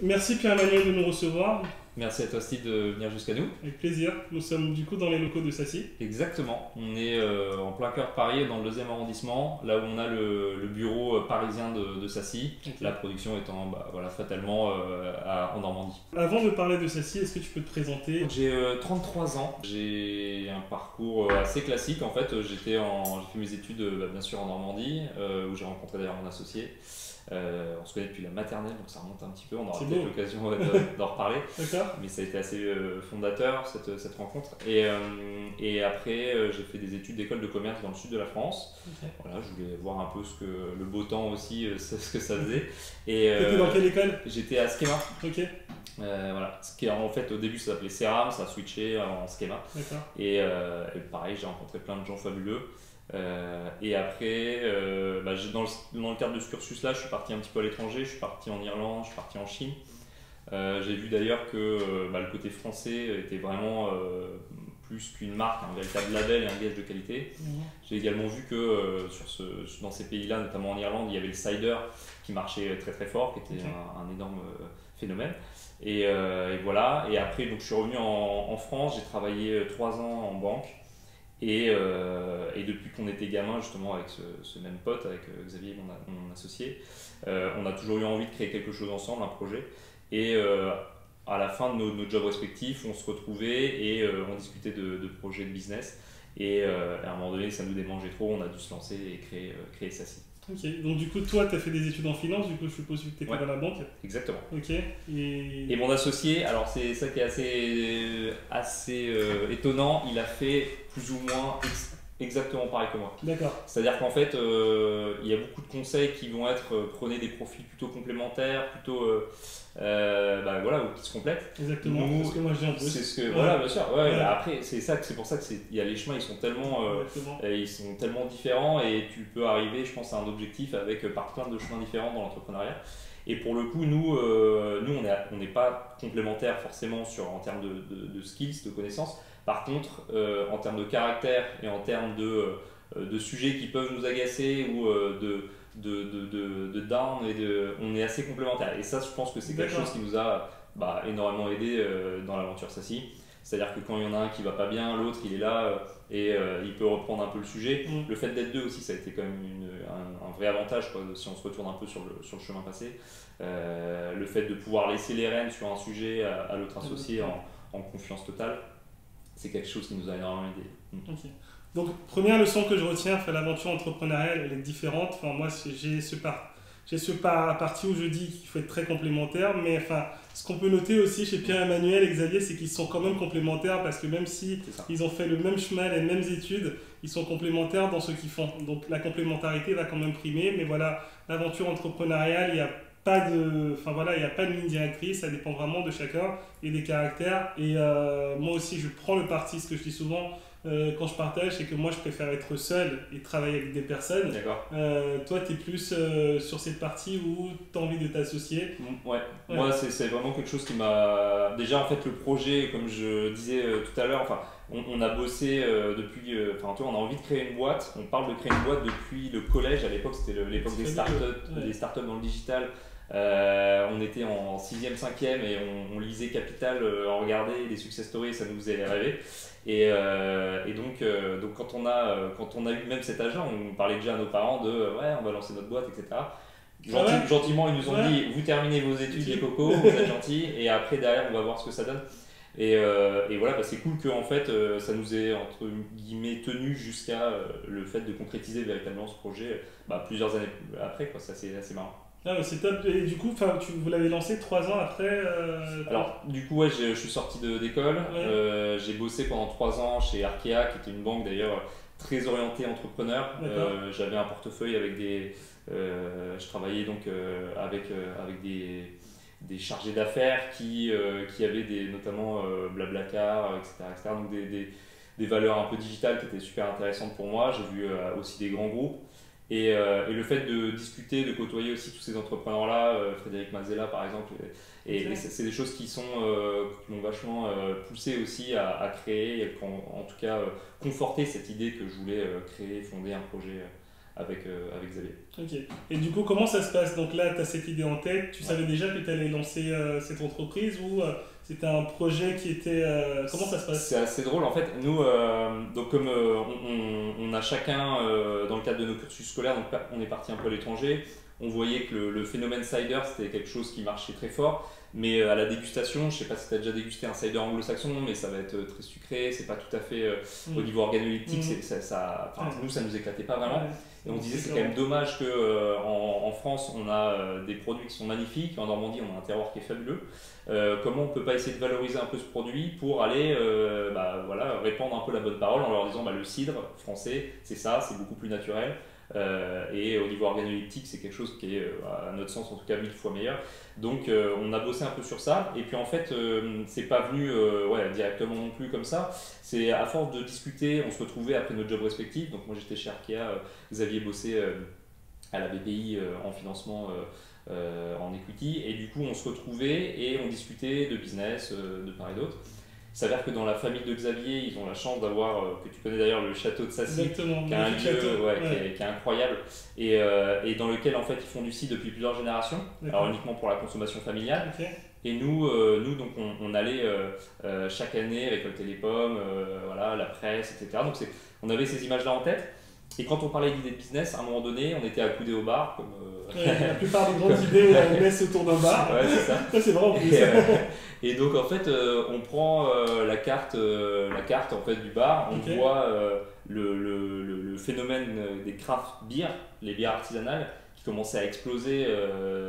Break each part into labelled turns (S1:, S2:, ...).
S1: Merci Pierre-Emmanuel de nous recevoir,
S2: Merci à toi Steve de venir jusqu'à nous.
S1: avec plaisir. Nous sommes du coup dans les locaux de Sassy.
S2: Exactement, on est en plein cœur de Paris, dans le 2e arrondissement, là où on a le bureau parisien de Sassy,
S1: Ok.
S2: la production étant voilà, fatalement en Normandie.
S1: Avant de parler de Sassy, est-ce que tu peux te présenter?
S2: J'ai 33 ans, j'ai un parcours assez classique en fait. J'ai fait mes études bien sûr en Normandie, où j'ai rencontré d'ailleurs mon associé. On se connaît depuis la maternelle, donc ça remonte un petit peu, on aura
S1: C'est
S2: peut-être
S1: beau.
S2: l'occasion d'en reparler.
S1: D'accord.
S2: Mais ça a été assez fondateur cette rencontre. Et après, j'ai fait des études d'école de commerce dans le sud de la France.
S1: Ok.
S2: Voilà, je voulais voir un peu le beau temps aussi, ce que ça faisait. Et
S1: T'étais dans quelle école?
S2: j'étais à Schema.
S1: Ok,
S2: Voilà, ce qui en fait au début ça s'appelait Ceram, ça a switché en Schema.
S1: d'accord.
S2: Et pareil, j'ai rencontré plein de gens fabuleux. Et après, dans le cadre de ce cursus-là, je suis parti un petit peu à l'étranger, je suis parti en Irlande, je suis parti en Chine. J'ai vu d'ailleurs que le côté français était vraiment plus qu'une marque, un véritable label et un gage de qualité.
S1: Mhm.
S2: J'ai également vu que dans ces pays-là, notamment en Irlande, il y avait le cider qui marchait très très fort, qui était
S1: Ok.
S2: un énorme phénomène. Et voilà. Et après, donc, je suis revenu en France, j'ai travaillé 3 ans en banque. Et depuis qu'on était gamin, justement, avec ce même pote, avec Xavier, mon associé, on a toujours eu envie de créer quelque chose ensemble, un projet. Et à la fin de nos jobs respectifs, on se retrouvait et on discutait de projets de business. Et à un moment donné, ça nous démangeait trop, on a dû se lancer et créer Sassy.
S1: Ok, donc du coup, toi, t'as fait des études en finance, du coup, je suppose que t'étais
S2: Ouais,
S1: dans la banque.
S2: exactement.
S1: Ok,
S2: Et
S1: et.
S2: mon associé, alors c'est ça qui est assez étonnant, il a fait plus ou moins exactement pareil que moi.
S1: D'accord,
S2: C'est-à-dire qu'en fait, il y a beaucoup de conseils qui vont être prenez des profils plutôt complémentaires, plutôt voilà, ou qui se complètent.
S1: exactement.
S2: Nous,
S1: Parce que moi, j'ai en
S2: c'est
S1: plus.
S2: ce que
S1: Ouais,
S2: voilà, bien sûr. Ouais,
S1: ouais,
S2: après, c'est pour ça que il y a les chemins,
S1: exactement.
S2: ils sont tellement différents et tu peux arriver, je pense, à un objectif avec par plein de chemins différents dans l'entrepreneuriat. Et pour le coup, nous on n'est pas complémentaires forcément en termes de skills, de connaissances. Par contre, en termes de caractère et en termes de sujets qui peuvent nous agacer ou de down, on est assez complémentaires. Et ça, je pense que c'est quelque chose
S1: D'accord.
S2: qui nous a énormément aidé dans l'aventure Sassy. C'est-à-dire que quand il y en a un qui va pas bien, l'autre il est là il peut reprendre un peu le sujet.
S1: Mm.
S2: Le fait d'être deux aussi, ça a été quand même un vrai avantage quoi, si on se retourne un peu sur le chemin passé. Le fait de pouvoir laisser les rênes sur un sujet à l'autre associé en confiance totale, c'est quelque chose qui nous a énormément aidé.
S1: Ok. Donc, première leçon que je retiens, enfin, l'aventure entrepreneuriale, elle est différente. Enfin, moi, j'ai parti où je dis qu'il faut être très complémentaire, mais enfin, ce qu'on peut noter aussi chez Pierre-Emmanuel et Xavier, c'est qu'ils sont quand même complémentaires parce que même si
S2: C'est ça.
S1: ils ont fait le même chemin, les mêmes études, ils sont complémentaires dans ce qu'ils font. Donc, la complémentarité va quand même primer, mais voilà, l'aventure entrepreneuriale, il n'y a pas de, enfin voilà, il n'y a pas de ligne directrice, ça dépend vraiment de chacun et des caractères. Et moi aussi, je prends le parti, ce que je dis souvent quand je partage, c'est que moi, je préfère être seul et travailler avec des personnes.
S2: D'accord.
S1: Toi, tu es plus sur cette partie où tu as envie de t'associer.
S2: Ouais,
S1: Ouais,
S2: moi c'est vraiment quelque chose qui m'a. Déjà en fait le projet, comme je disais tout à l'heure, enfin on a bossé depuis. Enfin tu vois, on a envie de créer une boîte. On parle de créer une boîte depuis le collège. À l'époque c'était l'époque
S1: c'est fabuleux.
S2: des
S1: Ouais.
S2: startups dans le digital. On était en 6e, 5e et on lisait Capital, on regardait les success stories, ça nous faisait rêver. Donc quand on a eu même cet âge-là, on parlait déjà à nos parents de ouais, on va lancer notre boîte, etc.
S1: Ah ouais?
S2: Gentiment, ils nous ont
S1: Ouais.
S2: dit vous terminez vos études, les
S1: Études.
S2: cocos, vous êtes gentils, et après derrière on va voir ce que ça donne. Et voilà, c'est cool que en fait, ça nous ait entre guillemets tenu jusqu'à le fait de concrétiser véritablement ce projet plusieurs années après, quoi. Ça, c'est assez marrant.
S1: Ah, mais c'est top. Et du coup, enfin, vous l'avez lancé 3 ans après.
S2: Alors, du coup, ouais, je suis sorti d'école.
S1: Ouais,
S2: J'ai bossé pendant 3 ans chez Arkea, qui était une banque d'ailleurs très orientée entrepreneur.
S1: d'accord.
S2: J'avais un portefeuille avec je travaillais donc avec des chargés d'affaires qui avaient notamment Blablacar, etc., etc. Donc des valeurs un peu digitales qui étaient super intéressantes pour moi. J'ai vu aussi des grands groupes. Et le fait de discuter, de côtoyer aussi tous ces entrepreneurs-là, Frédéric Mazella par exemple, et
S1: Ok.
S2: c'est des choses qui m'ont vachement poussé aussi à créer, et en tout cas conforter cette idée que je voulais créer, fonder un projet avec Xavier.
S1: Ok. Et du coup, comment ça se passe? Donc là, tu as cette idée en tête, tu savais déjà que tu allais lancer cette entreprise ou c'était un projet qui était... comment ça se passe?
S2: C'est assez drôle en fait. Nous, donc comme on a chacun, dans le cadre de nos cursus scolaires, donc on est parti un peu à l'étranger, on voyait que le phénomène cider c'était quelque chose qui marchait très fort. Mais à la dégustation, je sais pas si tu as déjà dégusté un cider anglo-saxon, mais ça va être très sucré, c'est pas tout à fait au niveau organoleptique, nous ça nous éclatait pas vraiment. Et on se disait c'est quand même dommage que en France on a des produits qui sont magnifiques, en Normandie on a un terroir qui est fabuleux. Comment on peut pas essayer de valoriser un peu ce produit pour aller voilà, répandre un peu la bonne parole en leur disant le cidre français c'est ça, c'est beaucoup plus naturel. Et au niveau organoleptique, c'est quelque chose qui est, à notre sens en tout cas, 1000 fois meilleur. Donc on a bossé un peu sur ça. Et puis en fait, c'est pas venu directement non plus comme ça. C'est à force de discuter, on se retrouvait après nos jobs respectifs. Donc moi j'étais chez Arkea, Xavier bossait à la BPI en financement. En equity, et du coup on se retrouvait et on discutait de business de part et d'autre. Il s'avère que dans la famille de Xavier, ils ont la chance d'avoir, que tu connais d'ailleurs, le château de Sassy, qui est un lieu qui est incroyable, et dans lequel en fait ils font du cidre depuis plusieurs générations, alors uniquement pour la consommation familiale. Et nous donc on allait chaque année récolter les pommes, voilà, la presse, etc. Donc on avait ces images-là en tête. Et quand on parlait d'idées de business, à un moment donné, on était accoudés au bar. Comme,
S1: la plupart des grandes idées, on laisse autour d'un bar.
S2: Ouais, c'est ça.
S1: Ça, c'est vrai en plus.
S2: Et donc, en fait, on prend la carte en fait, du bar, on voit le phénomène des craft beer, les bières artisanales, qui commençaient à exploser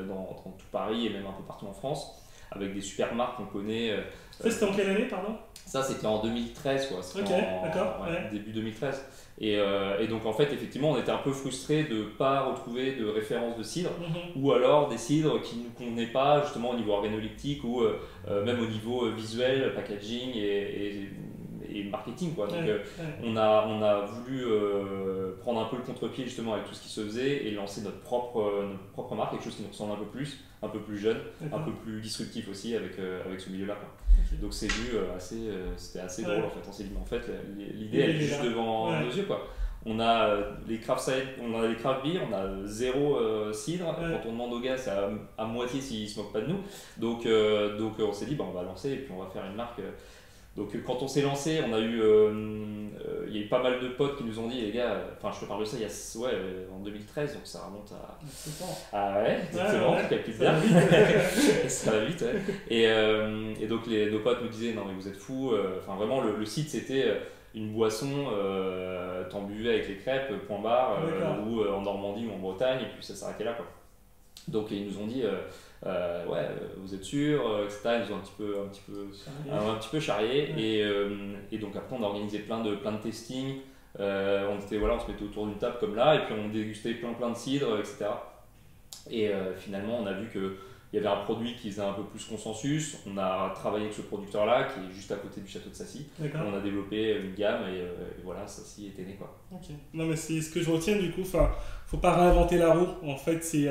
S2: dans tout Paris et même un peu partout en France, avec des super marques qu'on connaît.
S1: Ça, c'était en quelle année, pardon?
S2: Ça, c'était en 2013, quoi. Début 2013. Et donc en fait effectivement on était un peu frustrés de ne pas retrouver de référence de cidre ou alors des cidres qui ne nous convenaient pas justement au niveau organoleptique ou même au niveau visuel, packaging et marketing quoi. Donc on a voulu prendre un peu le contre-pied justement avec tout ce qui se faisait et lancer notre propre marque, quelque chose qui nous ressemble un peu plus jeune, un peu plus disruptif aussi avec ce milieu là quoi. Donc c'est vu c'était assez drôle en fait. On s'est dit mais en fait l'idée elle est juste devant nos yeux quoi. On a les craft beer, on a zéro cidre. Quand on demande aux gars c'est à moitié s'ils se moquent pas de nous. Donc on s'est dit on va lancer et puis on va faire une marque. Donc quand on s'est lancé, on a eu, il y a eu pas mal de potes qui nous ont dit les gars, enfin je te parle de ça il y a en 2013, donc ça remonte à... Ah ouais, exactement, tu calcules bien. Ça va vite, ouais. Et donc nos potes nous disaient non mais vous êtes fous, enfin vraiment le site c'était une boisson, t'en buvais avec les crêpes, point barre, ou en Normandie ou en Bretagne, et puis ça s'arrêtait là quoi. Donc ils nous ont dit vous êtes sûr, etc. Ils nous ont un petit peu charrié et donc après on a organisé plein de testings. On se mettait autour d'une table comme là et puis on dégustait plein de cidres, etc. Et finalement on a vu que il y avait un produit qui faisait un peu plus consensus. On a travaillé avec ce producteur-là qui est juste à côté du château de Sassy. On a développé une gamme et voilà, Sassy était né quoi.
S1: Ok. Non mais c'est ce que je retiens du coup. Faut pas réinventer la roue. En fait, c'est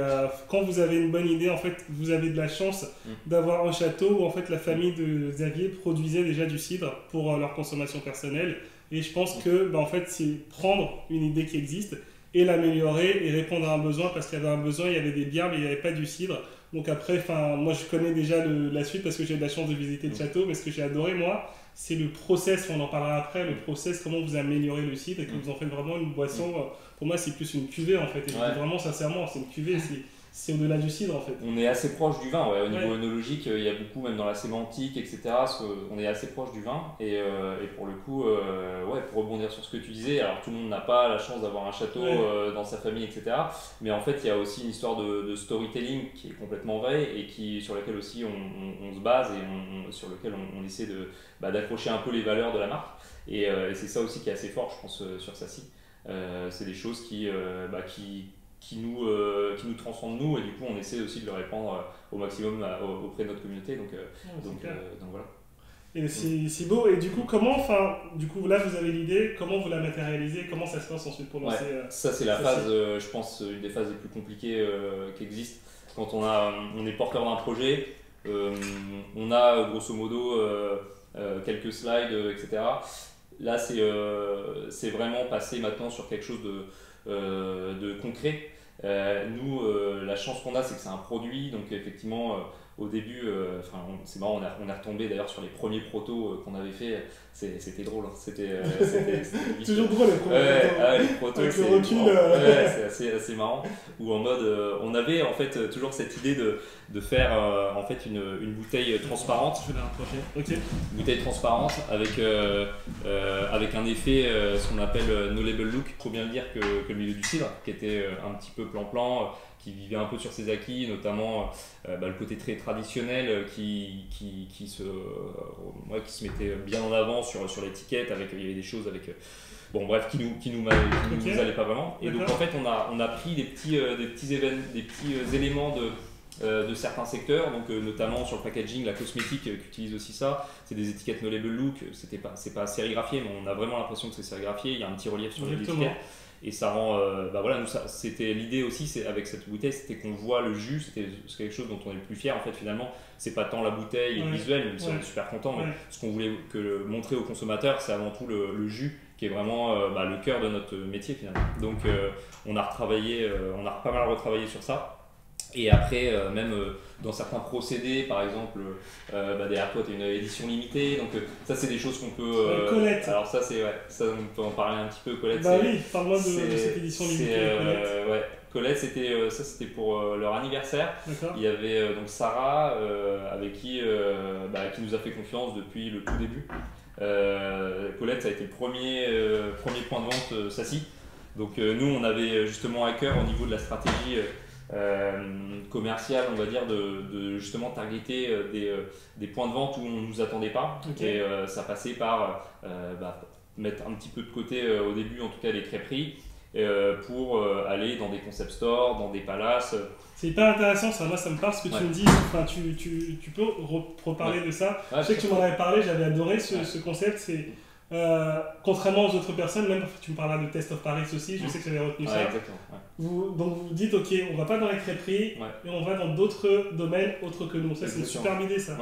S1: quand vous avez une bonne idée, en fait, vous avez de la chance d'avoir un château où en fait la famille de Xavier produisait déjà du cidre pour leur consommation personnelle. Et je pense que en fait, c'est prendre une idée qui existe et l'améliorer et répondre à un besoin parce qu'il y avait un besoin, il y avait des bières mais il n'y avait pas du cidre. Donc après, moi je connais déjà la suite parce que j'ai eu la chance de visiter le château, mais ce que j'ai adoré moi, c'est le process, on en parlera après, le process, comment vous améliorez le cidre et que vous en faites vraiment une boisson, pour moi c'est plus une cuvée en fait, et je dis vraiment sincèrement, c'est une cuvée, c'est au-delà du cidre en fait.
S2: On est assez proche du vin, au niveau œnologique, il y a beaucoup, même dans la sémantique, etc. On est assez proche du vin. Et pour le coup, pour rebondir sur ce que tu disais, alors tout le monde n'a pas la chance d'avoir un château dans sa famille, etc. Mais en fait, il y a aussi une histoire de storytelling qui est complètement vraie et sur laquelle aussi on se base et sur lequel on essaie d'accrocher un peu les valeurs de la marque. Et c'est ça aussi qui est assez fort, je pense, sur Sassy. C'est des choses qui nous transcendent nous et du coup on essaie aussi de le répandre au maximum auprès de notre communauté donc voilà.
S1: Et c'est beau. Et du coup là vous avez l'idée, comment vous la matérialisez, comment ça se passe ensuite pour lancer
S2: ça c'est la phase je pense une des phases les plus compliquées qui existent quand on est porteur d'un projet. On a grosso modo quelques slides, etc. Là c'est vraiment passer maintenant sur quelque chose de concret. Nous, la chance qu'on a, c'est que c'est un produit, donc effectivement, au début, c'est marrant, on est retombé d'ailleurs sur les premiers protos qu'on avait fait. C'était drôle, hein. C'était
S1: toujours drôle les premiers protos.
S2: Les protos,
S1: avec le recul.
S2: C'est assez marrant. Où en mode, on avait en fait toujours cette idée de faire en fait une bouteille transparente.
S1: Je vais la rapprocher. Ok.
S2: Une bouteille transparente avec un effet, ce qu'on appelle no label look. Il faut bien le dire que le milieu du cidre, qui était un petit peu plan-plan, qui vivait un peu sur ses acquis, notamment le côté très traditionnel qui se mettait bien en avant sur l'étiquette, il y avait des choses avec bon bref qui nous allaient pas vraiment, et donc en fait on a pris des petits éléments de certains secteurs, donc notamment sur le packaging, la cosmétique qui utilise aussi ça, c'est des étiquettes no label look, c'est pas sérigraphié, mais on a vraiment l'impression que c'est sérigraphié, il y a un petit relief sur l'étiquette. Et ça rend, c'était l'idée aussi, avec cette bouteille, c'était qu'on voit le jus, c'est quelque chose dont on est le plus fier en fait finalement. C'est pas tant la bouteille et le visuel, même si on est super content, mais ce qu'on voulait montrer aux consommateurs, c'est avant tout le jus, qui est vraiment le cœur de notre métier finalement. Donc on a pas mal retravaillé sur ça. Et après, même dans certains procédés, par exemple, derrière toi, tu as une édition limitée, donc ça, c'est des choses qu'on peut.
S1: Colette.
S2: Alors, ça, on peut en parler un petit peu, Colette.
S1: Bah oui, parle-moi de cette édition limitée.
S2: Colette, c'était pour leur anniversaire. Il y avait donc Sarah, avec qui nous a fait confiance depuis le tout début. Colette, ça a été le premier point de vente Sassy. Donc, nous, on avait justement à cœur, au niveau de la stratégie commercial, on va dire, de justement targeter des points de vente où on ne nous attendait pas. Et ça passait par mettre un petit peu de côté au début, en tout cas les crêperies, pour aller dans des concept stores, dans des palaces.
S1: C'est hyper intéressant ça, moi ça me parle ce que tu me dis, enfin, tu peux reparler de ça. Je sais que tu m'en avais parlé, j'avais adoré ce concept. C'est contrairement aux autres personnes, même tu me parleras de Taste of Paris aussi, je sais que j'avais retenu ça.
S2: Exactement.
S1: Donc vous dites ok, on va pas dans les crêperies, mais on va dans d'autres domaines autres que nous. Ça c'est une superbe idée ça.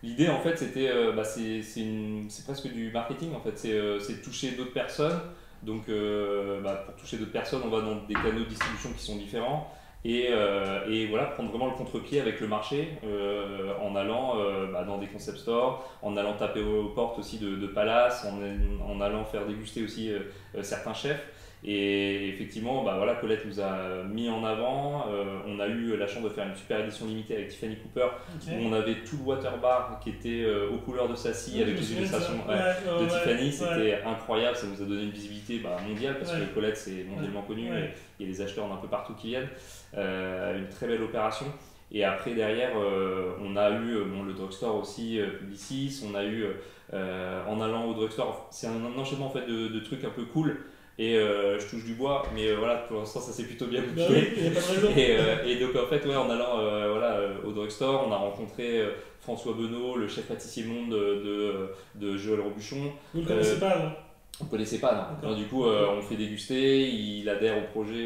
S2: L'idée en fait c'était, c'est presque du marketing en fait, c'est de toucher d'autres personnes. Donc pour toucher d'autres personnes, on va dans des canaux de distribution qui sont différents. Et voilà, prendre vraiment le contre-pied avec le marché en allant dans des concept stores, en allant taper aux portes aussi de palaces, en allant faire déguster aussi certains chefs. Et effectivement, Colette nous a mis en avant. On a eu la chance de faire une super édition limitée avec Tiffany Cooper, où on avait tout le water bar qui était aux couleurs de Sassy, avec les illustrations de Tiffany. C'était incroyable, ça nous a donné une visibilité mondiale, parce que Colette c'est mondialement connu, et il y a des acheteurs d'un peu partout qui viennent. Une très belle opération. Et après derrière on a eu le drugstore aussi, Publicis. On a eu en allant au drugstore, c'est un enchaînement en fait de trucs un peu cool. Et je touche du bois, mais voilà, pour l'instant ça s'est plutôt bien goupillé. Et donc en fait, en allant au drugstore, on a rencontré François Benot, le chef pâtissier monde de Joël Robuchon.
S1: Vous ne le connaissez pas avant?
S2: On ne connaissait pas, non. Du coup, on fait déguster, il adhère au projet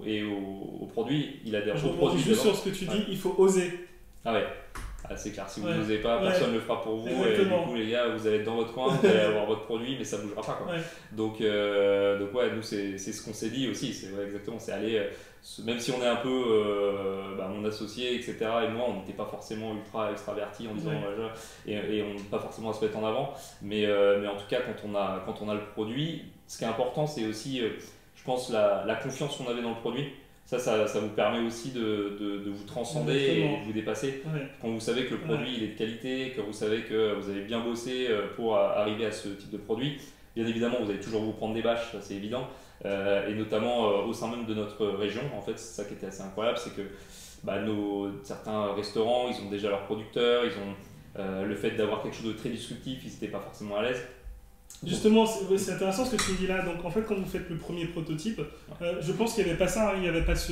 S2: et au produit. Il adhère au produit.
S1: Juste sur ce que tu dis, il faut oser.
S2: Ah ouais. C'est clair, si vous n'osez pas, personne ne le fera pour vous.
S1: Exactement.
S2: Et du coup, les gars, vous allez être dans votre coin, vous allez avoir votre produit, mais ça ne bougera pas. Donc, nous, c'est ce qu'on s'est dit aussi. C'est exactement, c'est aller, même si on est un peu mon associé, etc. Et moi, on n'était pas forcément ultra extravertis en disant et on n'a pas forcément à se mettre en avant. Mais en tout cas, quand on a le produit, ce qui est important, c'est aussi, je pense, la confiance qu'on avait dans le produit. Ça vous permet aussi de vous transcender et de vous dépasser. Quand vous savez que le produit il est de qualité, que vous savez que vous avez bien bossé pour arriver à ce type de produit, bien évidemment vous allez toujours vous prendre des bâches, ça c'est évident. Et notamment au sein même de notre région, en fait, c'est ça qui était assez incroyable, c'est que certains restaurants, ils ont déjà leurs producteurs, ils ont le fait d'avoir quelque chose de très disruptif, ils n'étaient pas forcément à l'aise.
S1: Justement, c'est intéressant ce que tu me dis là. Donc en fait, quand vous faites le premier prototype, je pense qu'il n'y avait pas ça, il n'y avait pas ce...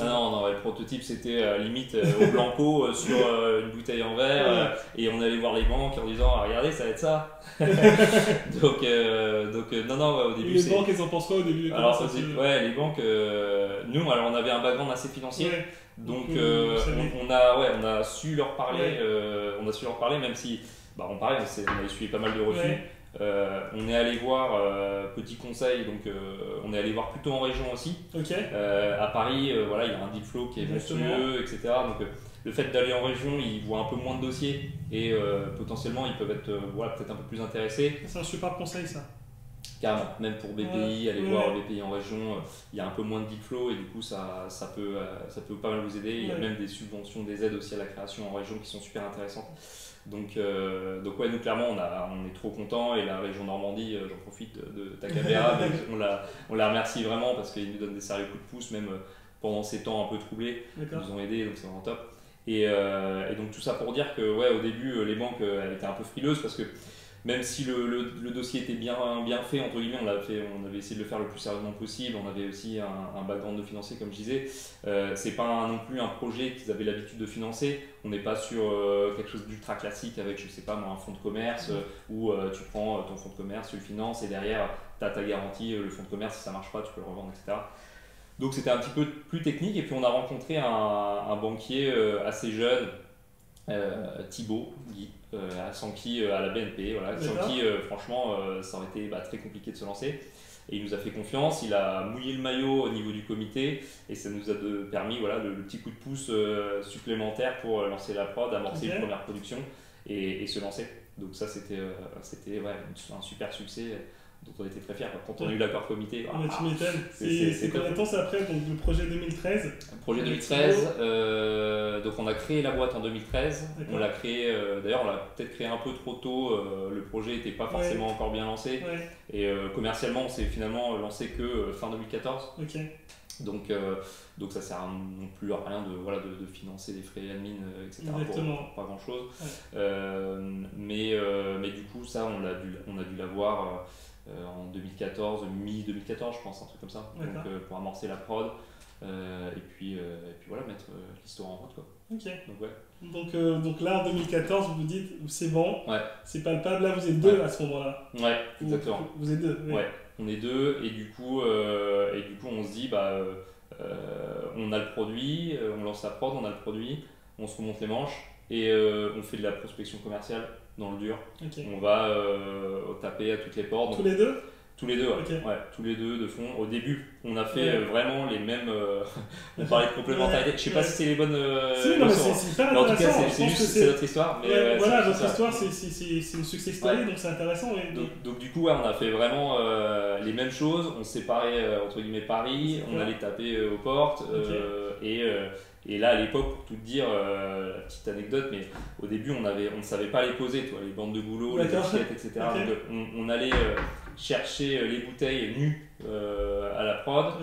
S2: Ah non, le prototype c'était limite au blanco sur une bouteille en verre et on allait voir les banques en disant regardez, ça va être ça. donc non, au début.
S1: Et les banques, elles en pensent quoi au début?
S2: Alors, les banques, nous, on avait un background assez financier. Donc on a su leur parler, même si on a essuyé pas mal de refus. On est allé voir, petit conseil, donc on est allé voir plutôt en région aussi.
S1: Ok.
S2: À Paris, voilà, il y a un deal flow qui est monstrueux, etc. Donc le fait d'aller en région, ils voient un peu moins de dossiers et potentiellement ils peuvent être voilà, peut-être un peu plus intéressés.
S1: C'est un super conseil ça.
S2: Carrément, même pour BPI, aller voir BPI en région, il y a un peu moins de deal flow et du coup ça peut pas mal vous aider. Il y a même des subventions, des aides aussi à la création en région qui sont super intéressantes. Donc ouais, nous clairement on est trop contents et la région Normandie, j'en profite de ta caméra, on la remercie vraiment parce qu'ils nous donnent des sérieux coups de pouce, même pendant ces temps un peu troublés, ils nous ont aidés, donc c'est vraiment top. Et donc tout ça pour dire que ouais, au début les banques elles étaient un peu frileuses parce que même si le dossier était bien fait, entre guillemets, on avait essayé de le faire le plus sérieusement possible, on avait aussi un background de financier comme je disais, c'est pas non plus un projet qu'ils avaient l'habitude de financer, on n'est pas sur quelque chose d'ultra classique avec, je sais pas moi, un fonds de commerce où tu prends ton fonds de commerce, tu le finances et derrière tu as ta garantie, le fonds de commerce si ça marche pas tu peux le revendre, etc. Donc c'était un petit peu plus technique et puis on a rencontré un banquier assez jeune, Thibaut Guy, sans qui à la BNP, voilà, sans qui franchement ça aurait été très compliqué de se lancer. Et il nous a fait confiance, il a mouillé le maillot au niveau du comité et ça nous a permis voilà, le petit coup de pouce supplémentaire pour lancer la prod, amorcer une première production et se lancer. Donc ça c'était ouais, un super succès dont on était très fiers. Quand on a eu l'accord comité,
S1: tu m'étonnes. C'est combien de temps c'est après donc, le projet 2013?
S2: Le projet 2013, donc on a créé la boîte en 2013. On l'a créé, d'ailleurs on l'a peut-être créé un peu trop tôt, le projet n'était pas forcément encore bien lancé. Et commercialement on s'est finalement lancé que fin 2014. Donc ça sert non plus à rien de financer les frais admin, etc. pour pas grand chose. Mais du coup ça on a dû l'avoir en 2014, mi-2014 je pense, un truc comme ça, donc, pour amorcer la prod et puis voilà, mettre l'histoire en route quoi.
S1: Donc là en 2014 vous vous dites c'est bon, c'est palpable, là vous êtes deux à ce moment-là.
S2: Ouais, exactement.
S1: Vous êtes deux.
S2: Ouais, on est deux et du coup on se dit on a le produit, on lance la prod, on a le produit, on se remonte les manches et on fait de la prospection commerciale dans le dur. On va taper à toutes les portes.
S1: Tous les deux?
S2: Tous les deux, ouais, tous les deux de fond. Au début, on a fait vraiment les mêmes. On parlait de complémentarité. Je sais pas si c'est les bonnes.
S1: Si, non, c'est hyper intéressant.
S2: En tout cas, c'est notre histoire. Mais,
S1: voilà, votre histoire, c'est une success story, donc c'est intéressant.
S2: Donc, du coup, on a fait vraiment les mêmes choses. On séparait entre guillemets Paris, on allait taper aux portes. Et là, à l'époque, pour tout te dire, la petite anecdote, mais au début, on ne savait pas les poser, les bandes de boulot, les étiquettes, etc. Donc, on allait chercher les bouteilles nues à la prod.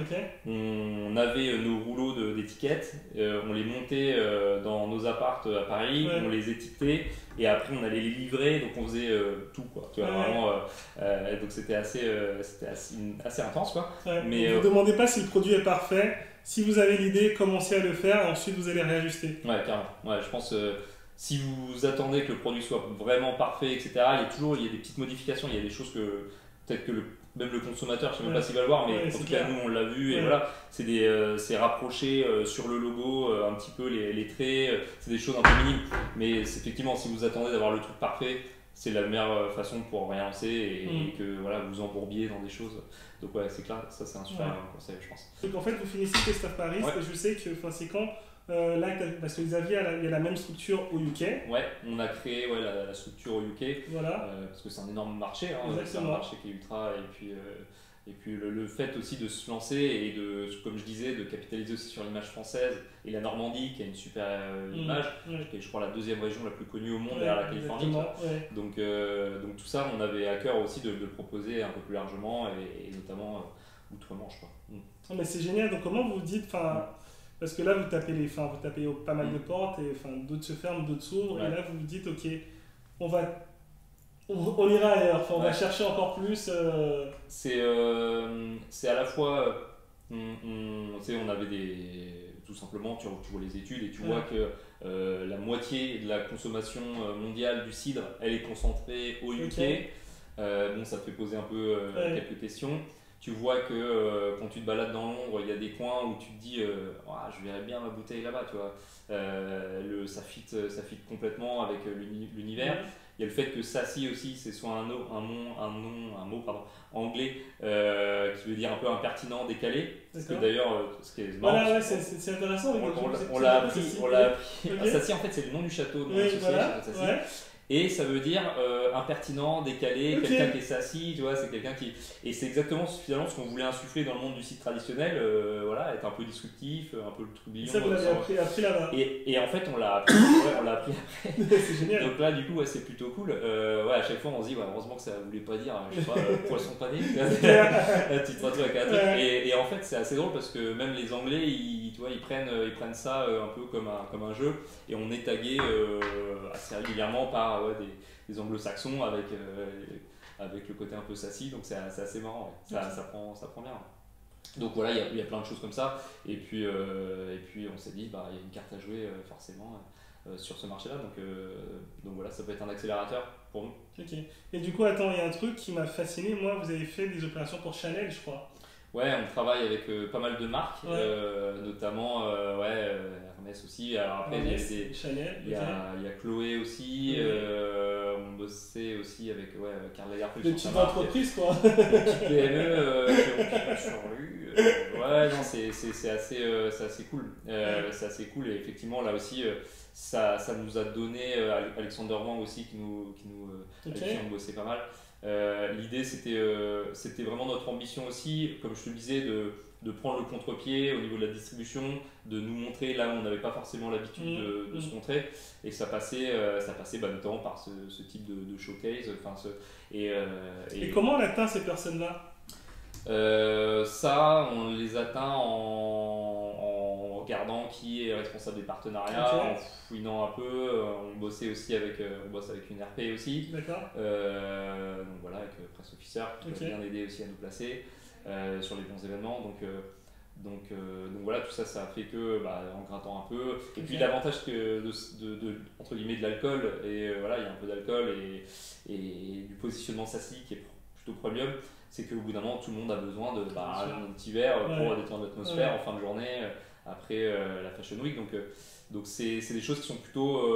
S2: On avait nos rouleaux d'étiquettes, on les montait dans nos appartes à Paris, on les étiquetait et après on allait les livrer, donc on faisait tout quoi. Tu vois, vraiment, donc c'était assez intense quoi.
S1: Mais vous ne demandez pas si le produit est parfait. Si vous avez l'idée, commencez à le faire et ensuite vous allez réajuster.
S2: Ouais, carrément. Ouais, je pense si vous attendez que le produit soit vraiment parfait, etc., il y a des petites modifications, il y a des choses que peut-être que même le consommateur, je ne sais même pas s'il va le voir, mais en tout cas nous on l'a vu et voilà, c'est rapproché sur le logo un petit peu les traits, c'est des choses un peu minimes. Mais effectivement, si vous attendez d'avoir le truc parfait, c'est la meilleure façon pour rien lancer et que voilà, vous embourbiez dans des choses. Donc ouais, c'est clair, ça c'est un super conseil je pense.
S1: Donc en fait vous finissez Taste of Paris et je sais que c'est quand là, parce que Xavier il y a la même structure au UK.
S2: Ouais, on a créé la structure au UK.
S1: Voilà.
S2: Parce que c'est un énorme marché, c'est un marché qui est ultra et puis le fait aussi de se lancer et de, comme je disais, de capitaliser aussi sur l'image française et la Normandie qui a une super image, qui est je crois la deuxième région la plus connue au monde derrière la Californie. Donc tout ça, on avait à cœur aussi de le proposer un peu plus largement et notamment outre-Manche.
S1: Mais c'est génial, donc comment vous dites, parce que là vous tapez pas mal de portes et d'autres se ferment, d'autres s'ouvrent et là vous vous dites ok, on ira ailleurs, on va chercher encore plus.
S2: C'est à la fois, on avait tout simplement, tu vois les études et tu vois que la moitié de la consommation mondiale du cidre, elle est concentrée au UK. Ça te fait poser un peu quelques questions. Tu vois que quand tu te balades dans Londres, il y a des coins où tu te dis je verrais bien ma bouteille là-bas, tu vois. Ça fit complètement avec l'univers. Il y a le fait que SASSY aussi, c'est soit un mot pardon, anglais qui veut dire un peu impertinent, décalé. Parce que d'ailleurs, ce qui est marrant,
S1: voilà, ouais, c'est intéressant.
S2: On l'a appris.
S1: Okay.
S2: SASSY, en fait, c'est le nom du château,
S1: Oui, voilà, ouais.
S2: Et ça veut dire impertinent, décalé, quelqu'un qui est sassy, tu vois, c'est quelqu'un qui... Et c'est exactement finalement ce qu'on voulait insuffler dans le monde du site traditionnel, voilà, être un peu disruptif, un peu le trublion.
S1: Ça, vous l'avez appris là-bas.
S2: Et en fait, on l'a appris, on l'a appris après.
S1: C'est génial.
S2: Donc là, du coup, ouais, c'est plutôt cool. À chaque fois, on se dit, heureusement que ça ne voulait pas dire, je sais pas, poisson pané. Tu te retrouves avec un truc. Et en fait, c'est assez drôle parce que même les Anglais, ils prennent ça un peu comme un jeu. Et on est tagué assez régulièrement par des anglo-saxons avec le côté un peu sassy, donc c'est assez marrant, ouais. Ça prend bien. Donc voilà, il y a plein de choses comme ça, et puis on s'est dit, il y a une carte à jouer forcément sur ce marché-là, donc voilà, ça peut être un accélérateur pour nous.
S1: Ok. Et du coup, attends, il y a un truc qui m'a fasciné, moi, vous avez fait des opérations pour Chanel, je crois.
S2: Ouais, on travaille avec pas mal de marques, notamment Hermès aussi. Alors après,
S1: Chanel,
S2: il y a Chloé aussi. On bossait aussi avec Karl Lagerfeld.
S1: Des petites entreprises, quoi.
S2: Des petites PME qui ont survu. Ouais, non, c'est assez cool. C'est assez cool, et effectivement, là aussi, ça nous a donné Alexander Wang aussi, avec qui on bossait pas mal. L'idée c'était vraiment notre ambition aussi, comme je te le disais, de prendre le contre-pied au niveau de la distribution, de nous montrer là où on n'avait pas forcément l'habitude de se montrer, et ça passait notamment par ce type de showcase. Et
S1: comment on atteint ces personnes-là?
S2: Ça, on les atteint en regardant qui est responsable des partenariats, en fouinant un peu. On bosse avec une RP aussi.
S1: D'accord.
S2: Donc voilà, avec Press Officer qui peut bien aider aussi à nous placer sur les bons événements. Donc voilà, tout ça a fait que en grattant un peu. Et puis l'avantage entre guillemets de l'alcool, et voilà, il y a un peu d'alcool et du positionnement SASSY qui est plutôt premium, c'est qu'au bout d'un moment, tout le monde a besoin de un petit verre pour détendre l'atmosphère en fin de journée, après la Fashion Week. Donc c'est des choses qui sont plutôt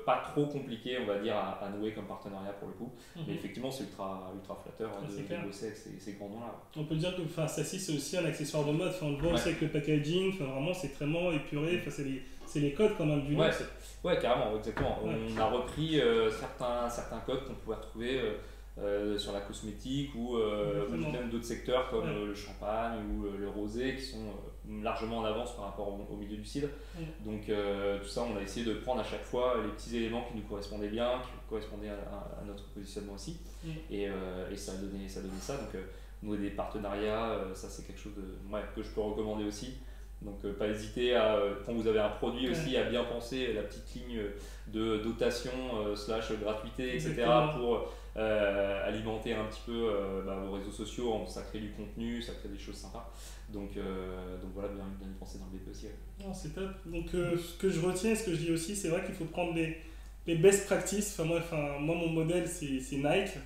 S2: pas trop compliquées, on va dire, à nouer comme partenariat pour le coup. Mais effectivement, c'est ultra flatteur de bosser avec ces grands noms-là.
S1: On peut dire que SASSY, c'est aussi un accessoire de mode. On le voit aussi avec le packaging, vraiment, c'est extrêmement épuré. C'est les codes quand même du luxe.
S2: Ouais, carrément, exactement. On a repris certains codes qu'on pouvait retrouver sur la cosmétique ou même d'autres secteurs comme le champagne ou le rosé, qui sont largement en avance par rapport au milieu du cidre. Donc tout ça, on a essayé de prendre à chaque fois les petits éléments qui nous correspondaient bien, qui correspondaient à notre positionnement aussi, et ça a donné ça. Donc nous, des partenariats, ça c'est quelque chose que je peux recommander aussi. Donc pas hésiter quand vous avez un produit aussi, à bien penser la petite ligne de dotation / gratuité, etc. pour alimenter un petit peu vos réseaux sociaux. Ça crée du contenu, ça crée des choses sympas. Donc voilà, bien y penser dans le BP aussi.
S1: C'est top. Donc ce que je retiens, ce que je dis aussi, c'est vrai qu'il faut prendre les best practices. Moi, mon modèle, c'est Nike,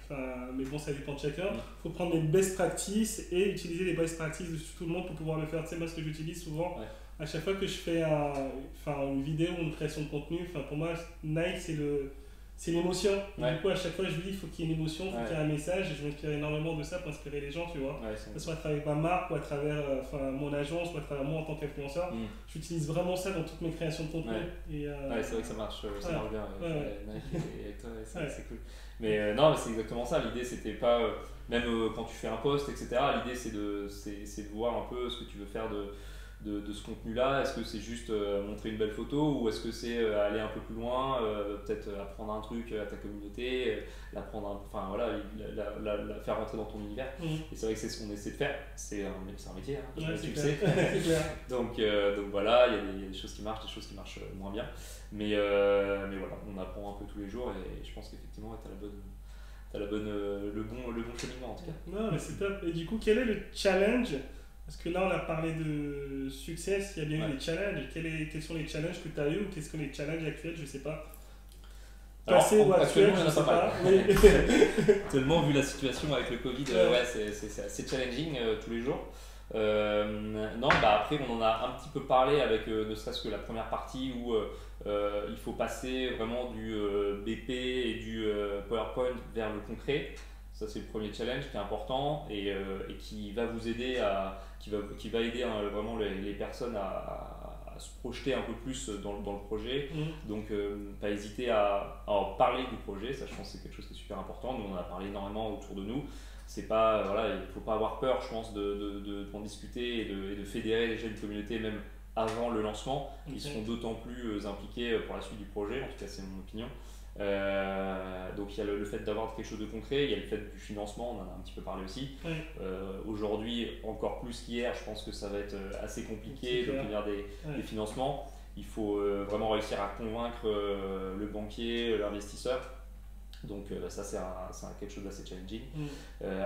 S1: mais bon, ça dépend de chacun. Il faut prendre les best practices et utiliser les best practices de tout le monde pour pouvoir le faire. Tu sais, moi, ce que j'utilise souvent, à chaque fois que je fais une vidéo ou une création de contenu, pour moi, Nike, c'est l'émotion. Du coup, à chaque fois, je lui dis, il faut qu'il y ait une émotion, il faut qu'il y ait un message, et je m'inspire énormément de ça pour inspirer les gens, tu vois. Que ce soit à travers ma marque, ou à travers mon agence, ou à travers moi en tant qu'influenceur. J'utilise vraiment ça dans toutes mes créations de contenu.
S2: C'est vrai que ça marche bien. Et toi, c'est cool. Mais non, c'est exactement ça. L'idée, c'était pas, même quand tu fais un post, etc., l'idée, c'est de voir un peu ce que tu veux faire de ce contenu-là. Est-ce que c'est juste montrer une belle photo, ou est-ce que c'est aller un peu plus loin, peut-être apprendre un truc à ta communauté, la faire rentrer dans ton univers. Et c'est vrai que c'est ce qu'on essaie de faire. C'est un métier, tu le sais. Donc voilà, il y a des choses qui marchent, des choses qui marchent moins bien. Mais voilà, on apprend un peu tous les jours, et je pense qu'effectivement, t'as le bon cheminement en tout cas.
S1: Non, mais c'est top. Et du coup, quel est le challenge? Parce que là, on a parlé de succès, il y a bien eu des challenges. Quels sont les challenges que tu as eu, ou quels sont les challenges actuels, je ne sais pas. Passé ou actuel, je ne sais pas.
S2: Actuellement, vu la situation avec le Covid, c'est assez challenging tous les jours. Après, on en a un petit peu parlé avec ne serait-ce que la première partie où il faut passer vraiment du BP et du PowerPoint vers le concret. Ça, c'est le premier challenge qui est important et qui va vous aider qui va aider vraiment les personnes à se projeter un peu plus dans le projet. Donc, pas hésiter à en parler du projet. Ça, je pense que c'est quelque chose qui est super important. Nous, on en a parlé énormément autour de nous. C'est pas, voilà, il ne faut pas avoir peur, je pense, d'en discuter et de fédérer déjà une communauté, même avant le lancement. Ils seront d'autant plus impliqués pour la suite du projet. En tout cas, c'est mon opinion. Donc il y a le fait d'avoir quelque chose de concret, il y a le fait du financement, on en a un petit peu parlé aussi. Aujourd'hui, encore plus qu'hier, je pense que ça va être assez compliqué d'obtenir des financements. Il faut vraiment réussir à convaincre le banquier, l'investisseur. Donc ça, c'est quelque chose d'assez challenging.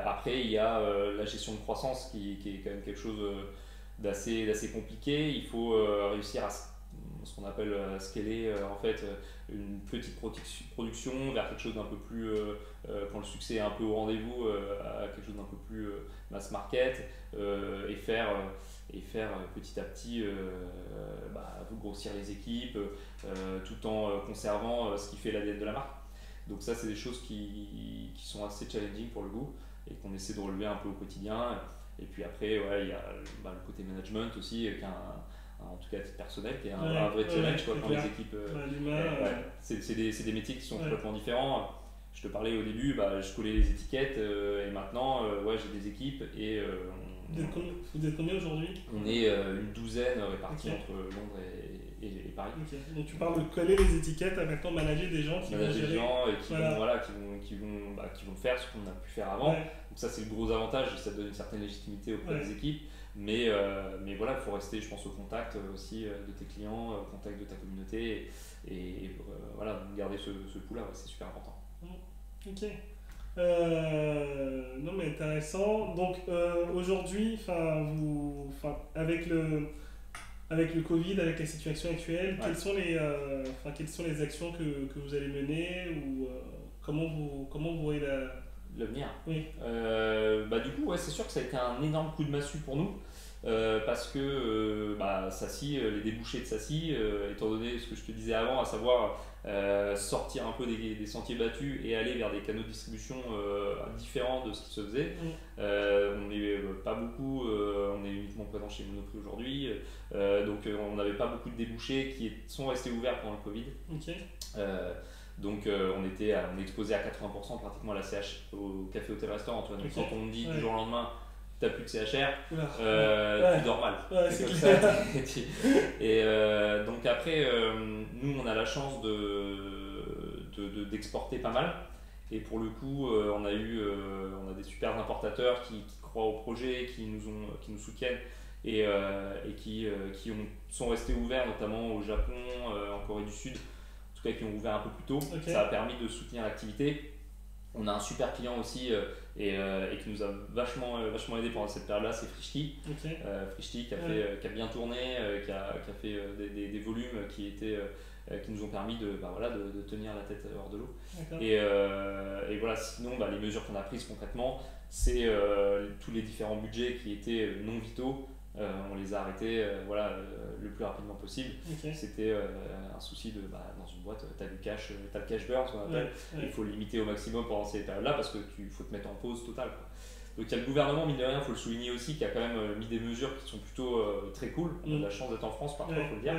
S2: Après, il y a la gestion de croissance qui est quand même quelque chose d'assez compliqué. Il faut réussir à ce qu'on appelle scaler en fait une petite production vers quelque chose d'un peu plus quand le succès est un peu au rendez-vous à quelque chose d'un peu plus mass market et faire petit à petit grossir les équipes tout en conservant ce qui fait l'ADN de la marque. Donc ça, c'est des choses qui sont assez challenging pour le coup et qu'on essaie de relever un peu au quotidien. Et puis après, il y a le côté management aussi, qui est en tout cas à titre personnel, qui est un vrai challenge quand les équipes. C'est des métiers qui sont complètement différents. Je te parlais au début, je collais les étiquettes et maintenant, j'ai des équipes et.
S1: Vous êtes combien aujourd'hui?
S2: On est une douzaine répartis entre Londres et Paris.
S1: Donc tu parles de coller les étiquettes, à maintenant manager des gens qui vont gérer.
S2: Des gens et qui vont faire ce qu'on a pu faire avant. Donc ça, c'est le gros avantage, ça donne une certaine légitimité auprès des équipes. Mais voilà, il faut rester, je pense, au contact aussi de tes clients, au contact de ta communauté et garder ce pouls-là, c'est super important.
S1: Ok. Non mais intéressant. Donc aujourd'hui, avec le Covid, avec la situation actuelle, quelles sont les actions que vous allez mener ou comment vous voyez
S2: l'avenir?
S1: Oui.
S2: Du coup, c'est sûr que ça a été un énorme coup de massue pour nous. Parce que Sacy, les débouchés de Sacy, étant donné ce que je te disais avant, à savoir sortir un peu des sentiers battus et aller vers des canaux de distribution différents de ce qui se faisait. On n'est pas beaucoup, on est uniquement présent chez Monoprix aujourd'hui, donc on n'avait pas beaucoup de débouchés qui sont restés ouverts pendant le Covid. Donc on est exposé à 80% pratiquement à la CH, au café, hôtel, restaurant. Donc quand on me dit du jour au lendemain, t'as plus de CHR, tu dors mal. C'est comme ça. Et donc après, nous on a la chance d'exporter pas mal. Et pour le coup, on a des super importateurs qui croient au projet, qui nous soutiennent et qui sont restés ouverts, notamment au Japon, en Corée du Sud, en tout cas qui ont ouvert un peu plus tôt. Ça a permis de soutenir l'activité. On a un super client aussi et qui nous a vachement aidé pendant cette période-là, c'est Frischti. Frischti qui a bien tourné, qui a fait des volumes qui nous ont permis de tenir la tête hors de l'eau. Et voilà, sinon les mesures qu'on a prises concrètement, c'est tous les différents budgets qui étaient non vitaux. On les a arrêtés le plus rapidement possible. C'était un souci dans une boîte, tu as le cash burn, ce qu'on appelle. Il faut le limiter au maximum pendant ces périodes-là parce qu'il faut te mettre en pause totale. Donc il y a le gouvernement, mine de rien, il faut le souligner aussi, qui a quand même mis des mesures qui sont plutôt très cool. On a de la chance d'être en France parfois, il faut le dire.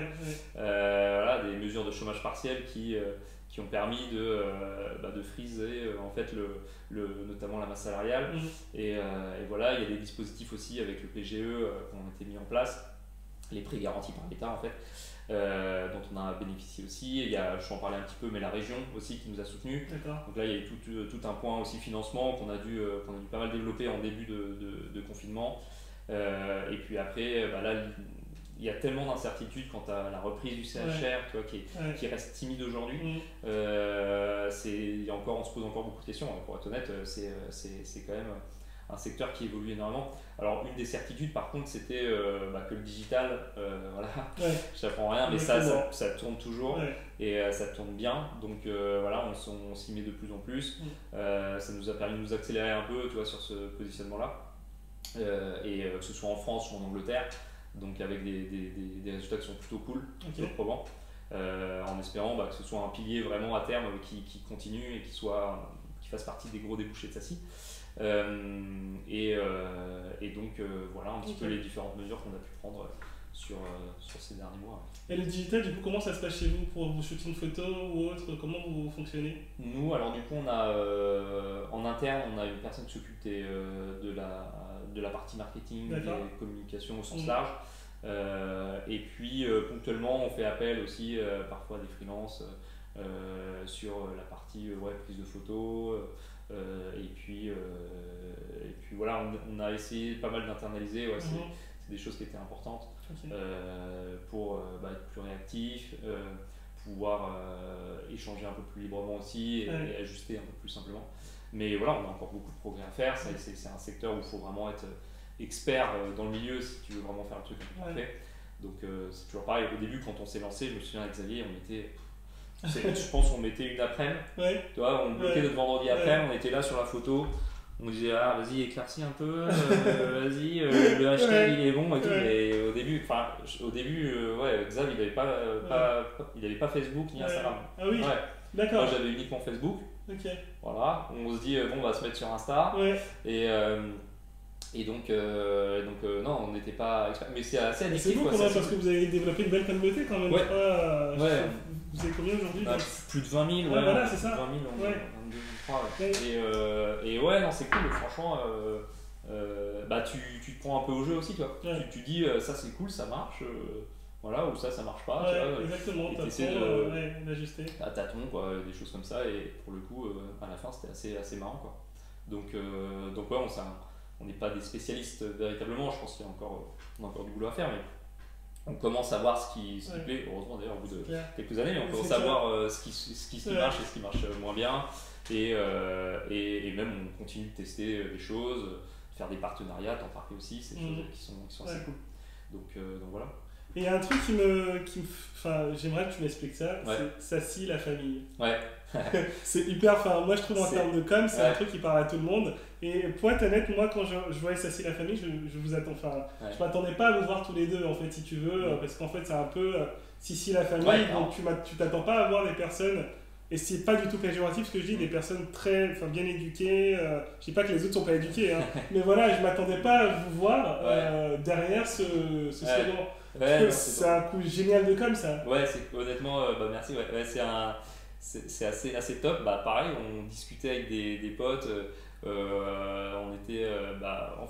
S2: Des mesures de chômage partiel qui ont permis de friser en fait notamment la masse salariale. Et voilà, il y a des dispositifs aussi avec le PGE qui ont été mis en place, les prêts garantis par l'État en fait, dont on a bénéficié aussi. Il y a, je vais en parler un petit peu, mais la région aussi qui nous a soutenus. Donc là, il y a eu tout un point aussi financement qu'on a dû pas mal développer en début de confinement. Et puis après, là, il y a tellement d'incertitudes quant à la reprise du CHR qui reste timide aujourd'hui. On se pose encore beaucoup de questions. Pour être honnête, c'est quand même un secteur qui évolue énormément. Alors une des certitudes par contre c'était que le digital, je t'apprends rien, mais ça tourne toujours et ça tourne bien. Donc on s'y met de plus en plus. Ça nous a permis de nous accélérer un peu sur ce positionnement-là. Que ce soit en France ou en Angleterre. Donc avec des résultats qui sont plutôt cool, plutôt probants. en espérant que ce soit un pilier vraiment à terme qui continue et qui fasse partie des gros débouchés de SACI. Et donc voilà un petit peu les différentes mesures qu'on a pu prendre sur ces derniers mois.
S1: Et le digital, du coup, comment ça se passe chez vous pour vos shootings photos ou autre? Comment vous fonctionnez?
S2: Nous, alors du coup, on a en interne, on a une personne qui s'occupe de la partie marketing et communication au sens large. Et puis ponctuellement, on fait appel aussi parfois à des freelances sur la partie prise de photos. Et puis voilà, on a essayé pas mal d'internaliser. C'est des choses qui étaient importantes pour être plus réactif, pouvoir échanger un peu plus librement aussi et ajuster un peu plus simplement. Mais voilà, on a encore beaucoup de progrès à faire. C'est un secteur où il faut vraiment être expert dans le milieu si tu veux vraiment faire le truc un peu parfait. Donc c'est toujours pareil. Au début, quand on s'est lancé, je me souviens avec Xavier, je pense qu'on mettait une après-midi. Tu vois, on bloquait notre vendredi après, on était là sur la photo. On disait vas-y éclaircis un peu, vas-y le hashtag il est bon et tout. Et au début, Xav il avait pas Facebook ni Instagram.
S1: Ah oui. D'accord.
S2: Moi j'avais uniquement Facebook. Voilà, on se dit on va se mettre sur Insta. Et donc non, on n'était pas expert. Mais c'est assez addictif.
S1: C'est beau quand même parce que vous avez développé une belle communauté quand même. Vous avez combien aujourd'hui?
S2: Plus de 20 000.
S1: Voilà, c'est ça.
S2: 20 000 en 2023. Et non, c'est cool. Franchement, tu te prends un peu au jeu aussi, toi. Tu dis ça c'est cool, ça marche. Voilà, ou ça marche pas. Tu vois,
S1: exactement,
S2: tu essaies
S1: d'ajuster.
S2: À tâtons, quoi, des choses comme ça. Et pour le coup, à la fin, c'était assez marrant, quoi. Donc on n'est pas des spécialistes véritablement. Je pense qu'il y a encore du boulot à faire, mais on commence à voir ce qui plaît. Heureusement d'ailleurs, au bout de quelques années, on commence à voir ce qui marche et ce qui marche moins bien. Et même on continue de tester des choses, faire des partenariats, t'en parler aussi, c'est des choses qui sont assez cool. Donc voilà.
S1: Et il y a un truc j'aimerais que tu m'expliques ça, c'est SACI, la famille. C'est hyper, moi je trouve en termes de com, c'est un truc qui parle à tout le monde. Et pour être honnête, moi quand je vois SACI, la famille, je vous attends, je m'attendais pas à vous voir tous les deux en fait, si tu veux, parce qu'en fait c'est un peu Sissi la famille, donc tu t'attends pas à voir des personnes. Et c'est pas du tout péjoratif ce que je dis, des personnes bien éduquées. Je dis pas que les autres sont pas éduqués, hein, mais voilà, je m'attendais pas à vous voir derrière ce slogan. C'est un coup génial de com, ça.
S2: Honnêtement, merci. C'est assez top. Pareil, on discutait avec des potes. On était.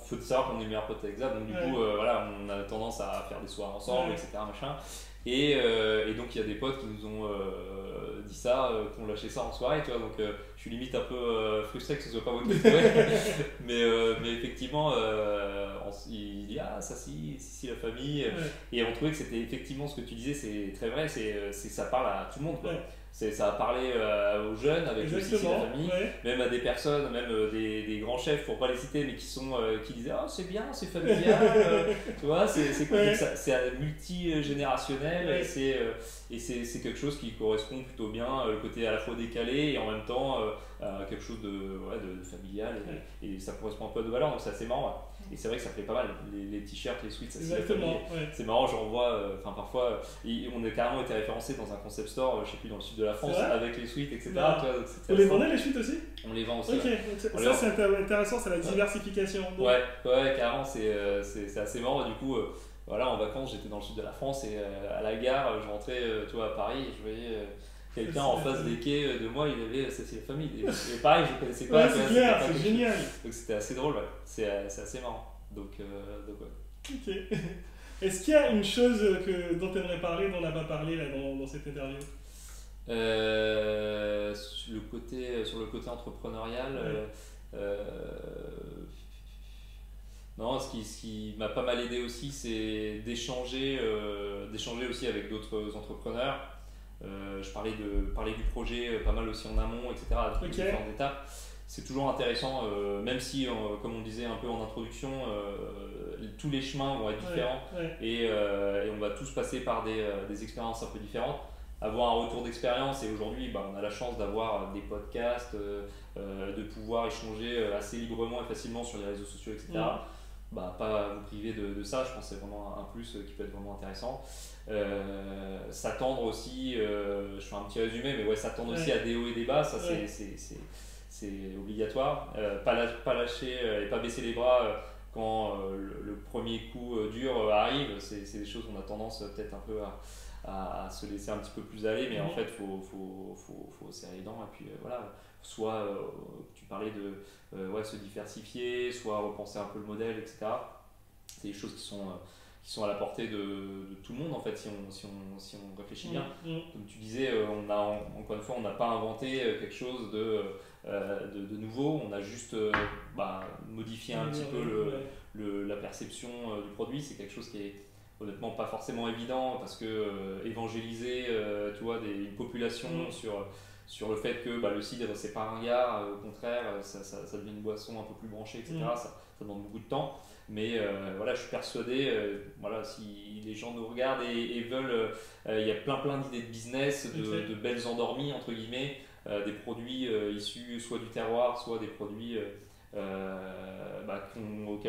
S2: Faut savoir qu'on est meilleurs potes avec Xav, donc du coup, on a tendance à faire des soirées ensemble, etc. Machin. Et donc il y a des potes qui nous ont dit ça, qui ont lâché ça en soirée, tu vois, donc je suis limite un peu frustré que ce soit pas votre mais effectivement il dit ça si la famille et on trouvait que c'était effectivement ce que tu disais, c'est très vrai, ça parle à tout le monde, quoi. Ça a parlé aux jeunes avec aussi la famille, même à des personnes, même des grands chefs pour pas les citer, mais qui disaient c'est bien, c'est familial, tu vois, c'est cool. C'est multigénérationnel et c'est quelque chose qui correspond plutôt bien, le côté à la fois décalé et en même temps quelque chose de familial et ça correspond un peu à nos valeurs, donc c'est assez marrant. Et c'est vrai que ça plaît pas mal, les t-shirts, les sweats, c'est marrant, j'en vois, parfois, on a carrément été référencé dans un concept store, je sais plus, dans le sud de la France, avec les sweats, etc.
S1: Vous les vendez les sweats aussi?
S2: On les vend aussi.
S1: Ok, ça c'est intéressant, c'est la diversification. Donc.
S2: Carrément, c'est assez marrant, du coup, en vacances, j'étais dans le sud de la France et à la gare, je rentrais à Paris et je voyais... quelqu'un en face des quais de moi, il avait SACI la famille. Et pareil, je ne connaissais pas.
S1: C'est clair, c'est génial.
S2: Donc c'était assez drôle, c'est assez marrant. Donc
S1: Ok. Est-ce qu'il y a une chose dont tu aimerais parler, dont on n'a pas parlé là, dans cette interview?
S2: Sur le côté entrepreneurial, non, ce qui m'a pas mal aidé aussi, c'est d'échanger aussi avec d'autres entrepreneurs. Je parlais du projet pas mal aussi en amont, etc., avec différentes étapes. C'est toujours intéressant, même si, comme on disait un peu en introduction, tous les chemins vont être différents et on va tous passer par des expériences un peu différentes. Avoir un retour d'expérience, et aujourd'hui on a la chance d'avoir des podcasts, de pouvoir échanger assez librement et facilement sur les réseaux sociaux, etc. pas vous priver de ça. Je pense que c'est vraiment un plus qui peut être vraiment intéressant. S'attendre aussi, je fais un petit résumé, mais ouais, s'attendre aussi à des hauts et des bas, ça c'est obligatoire. Pas lâcher et pas baisser les bras quand le premier coup dur arrive. C'est des choses qu'on a tendance peut-être un peu à se laisser un petit peu plus aller, mais en fait faut serrer les dents et puis voilà, soit tu parlais de se diversifier, soit repenser un peu le modèle, etc. C'est des choses qui sont à la portée de tout le monde en fait, si on réfléchit bien. Comme tu disais, encore une fois, on n'a pas inventé quelque chose de nouveau, on a juste modifié un petit peu la perception du produit. C'est quelque chose qui est honnêtement pas forcément évident parce que évangéliser tu vois, une population sur le fait que le cidre c'est pas un ringard, au contraire ça devient une boisson un peu plus branchée, etc. Ça demande beaucoup de temps, mais voilà, je suis persuadé, si les gens nous regardent et veulent, il y a plein d'idées de business, de belles endormies entre guillemets, des produits issus soit du terroir, soit des produits auxquels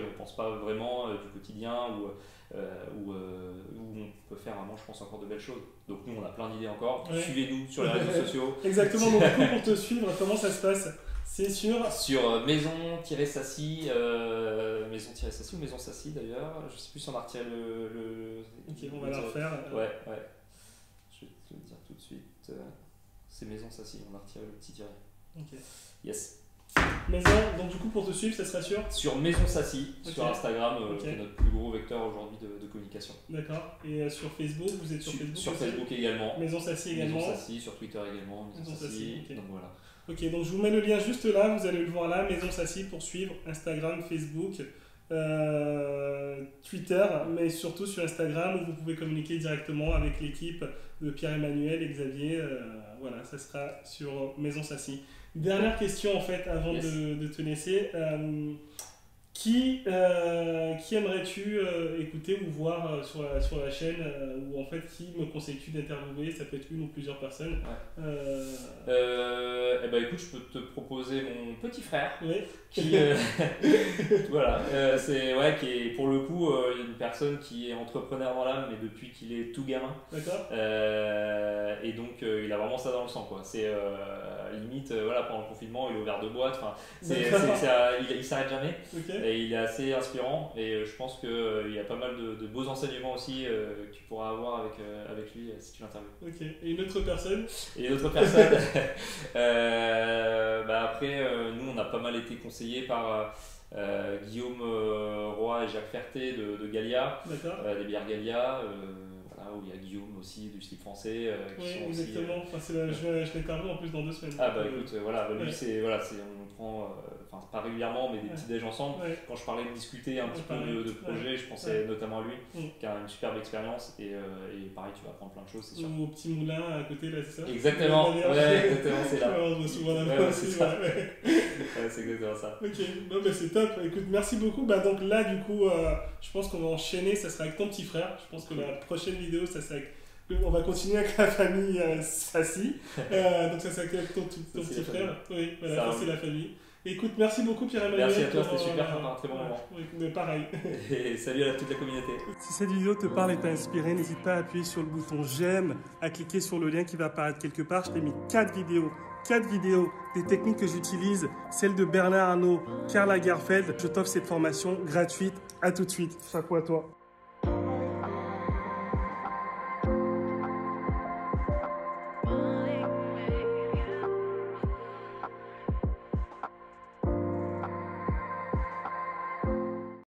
S2: on ne pense pas vraiment, du quotidien, où on peut faire vraiment, je pense, encore de belles choses. Donc nous, on a plein d'idées encore. Suivez-nous sur les réseaux sociaux.
S1: Exactement, donc du coup, pour te suivre, comment ça se passe? C'est sur
S2: maison-sassy, maison-sassy ou maison sassy d'ailleurs, je sais plus si on a retiré le
S1: ok, on va la refaire.
S2: Ouais, je vais te le dire tout de suite, c'est maison sassy, on a retiré le petit tiret.
S1: Ok.
S2: Yes.
S1: Maison, donc du coup pour te suivre, ça sera
S2: sur Maison Sassy, sur Instagram, qui est notre plus gros vecteur aujourd'hui de communication.
S1: D'accord. Et sur Facebook, vous êtes sur Facebook?
S2: Sur Facebook également.
S1: Maison Sassy également.
S2: Maison Sassy, sur Twitter également. Maison Sassy.
S1: Okay.
S2: Donc voilà.
S1: Ok, donc je vous mets le lien juste là, vous allez le voir là, Maison Sassy pour suivre Instagram, Facebook, Twitter, mais surtout sur Instagram où vous pouvez communiquer directement avec l'équipe de Pierre-Emmanuel et Xavier. Voilà, ça sera sur Maison Sassy. Dernière question en fait avant de te laisser. Qui aimerais-tu écouter ou voir sur la chaîne ou en fait qui me conseilles-tu d'interviewer? Ça peut être une ou plusieurs personnes.
S2: Écoute, je peux te proposer mon petit frère qui voilà, qui est pour le coup une personne qui est entrepreneur dans l'âme, mais depuis qu'il est tout gamin.
S1: D'accord.
S2: Et donc il a vraiment ça dans le sang quoi. C'est limite pendant le confinement il est ouvert de boîte. Il s'arrête jamais. Et il est assez inspirant et je pense qu'il y a pas mal de beaux enseignements aussi que tu pourras avoir avec lui si tu l'interviews.
S1: Ok. Et une autre personne?
S2: Après, nous on a pas mal été conseillés par Guillaume Roy et Jacques Ferté de Gallia, des bières Gallia. Où il y a Guillaume aussi du slip français qui sont
S1: exactement.
S2: aussi,
S1: je l'ai parlé en plus dans 2 semaines.
S2: Écoute, lui on prend pas régulièrement mais des petits déj ensemble. Quand je parlais de discuter un petit peu de projet, je pensais notamment à lui qui a une superbe expérience et pareil tu vas apprendre plein de choses, c'est sûr.
S1: Au petit moulin à côté là, c'est ça?
S2: Exactement, exactement, c'est là.
S1: On voit souvent là-bas aussi.
S2: C'est exactement ça.
S1: Ok, c'est top. Écoute, merci beaucoup. Donc là du coup, je pense qu'on va enchaîner, ça sera avec ton petit frère. Je pense que la prochaine vidéo, ça sera avec... On va continuer avec la famille Sassy. Donc ça sera avec ton petit frère. Oui, voilà, ça c'est la famille. Écoute, merci beaucoup Pierre-Emmanuel.
S2: Merci à toi, c'était super, un très bon moment.
S1: Oui, mais pareil.
S2: Et salut à toute la communauté.
S1: Si cette vidéo te parle et t'a inspiré, n'hésite pas à appuyer sur le bouton j'aime, à cliquer sur le lien qui va apparaître quelque part. Je t'ai mis 4 vidéos des techniques que j'utilise, celle de Bernard Arnault, Karl Lagerfeld. Je t'offre cette formation gratuite. À tout de suite. Chapeau à toi.